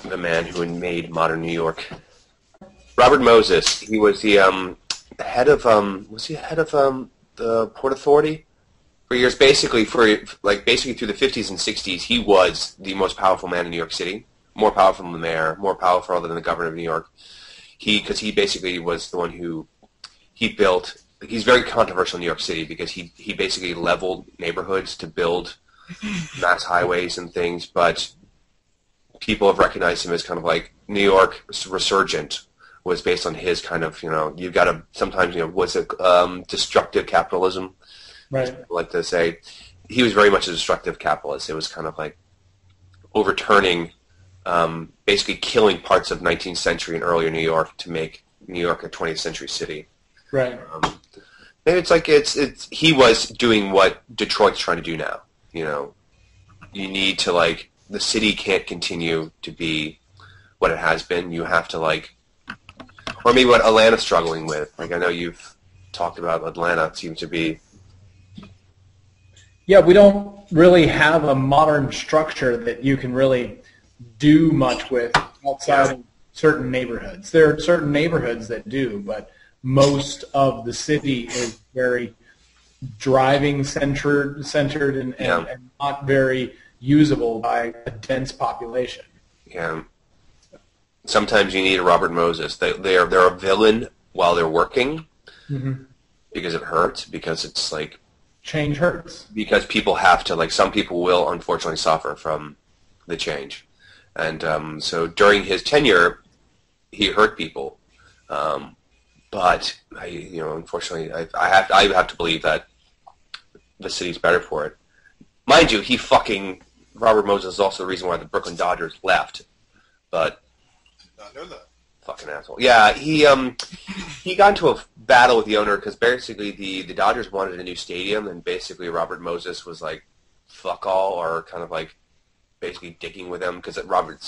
the man who made modern New York. Robert Moses. He was the head of the Port Authority for years. Basically, basically through the 50s and 60s, he was the most powerful man in New York City. More powerful than the mayor, more powerful than the governor of New York. Because he basically was the one who he built. He's very controversial in New York City because he basically leveled neighborhoods to build mass highways and things, but people have recognized him as kind of like New York resurgent was based on his kind of, you've got to sometimes, was it destructive capitalism? Right. Like to say, he was very much a destructive capitalist. It was kind of like overturning, basically killing parts of 19th century and earlier New York to make New York a 20th century city. Right. Maybe it's like he was doing what Detroit's trying to do now. You need to the city can't continue to be what it has been. You have to or maybe what Atlanta's struggling with. I know you've talked about Atlanta. It seems to be. Yeah, we don't really have a modern structure that you can really do much with outside of certain neighborhoods. There are certain neighborhoods that do, but most of the city is very driving centered and not very usable by a dense population. Yeah. Sometimes you need a Robert Moses. They're a villain while they're working because it hurts, because it's change hurts. Because people have to, some people will unfortunately suffer from the change. And so during his tenure, he hurt people. But unfortunately, I have to believe that the city's better for it. Mind you, Robert Moses is also the reason why the Brooklyn Dodgers left. But I know that. Fucking asshole. Yeah, he got into a battle with the owner because basically the Dodgers wanted a new stadium, and basically Robert Moses was like, fuck all, or kind of basically dicking with him because Robert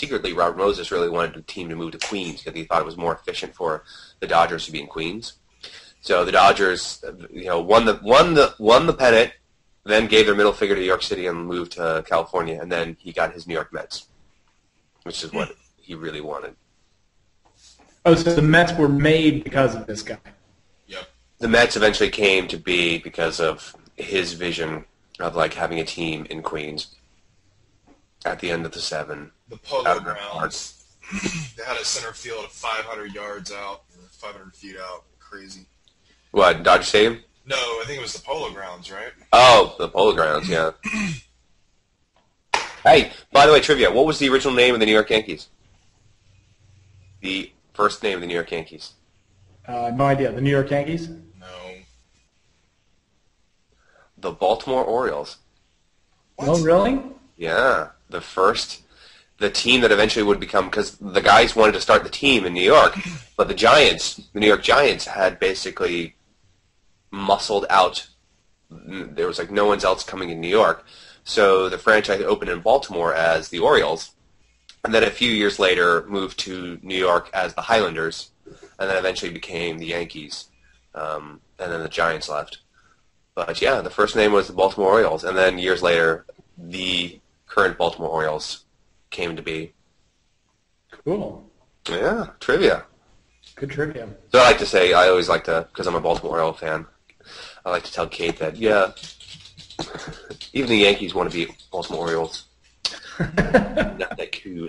Moses really wanted the team to move to Queens because he thought it was more efficient for the Dodgers to be in Queens. So the Dodgers, won the pennant, then gave their middle finger to New York City and moved to California, and then he got his New York Mets, which is what he really wanted. Oh, so the Mets were made because of this guy. Yep. The Mets eventually came to be because of his vision of having a team in Queens at the end of the seven. The Polo Grounds. They had a center field of 500 yards out, 500 feet out. Crazy. What, Dodger Stadium? No, I think it was the Polo Grounds, right? Oh, the Polo Grounds, yeah. Hey, by the way, trivia. What was the original name of the New York Yankees? The first name of the New York Yankees. No idea. The New York Yankees? No. The Baltimore Orioles. What? Oh, really? Yeah. The team that eventually would become, because the guys wanted to start the team in New York, but the New York Giants had basically muscled out. There was no one else coming in New York. So the franchise opened in Baltimore as the Orioles, and then a few years later moved to New York as the Highlanders, and then eventually became the Yankees, and then the Giants left. But yeah, the first name was the Baltimore Orioles, and then years later, the current Baltimore Orioles came to be. Cool. Yeah, trivia. Good trivia. So I always like to, because I'm a Baltimore Orioles fan, I like to tell Kate that, yeah, even the Yankees want to be Baltimore Orioles. Not that cool.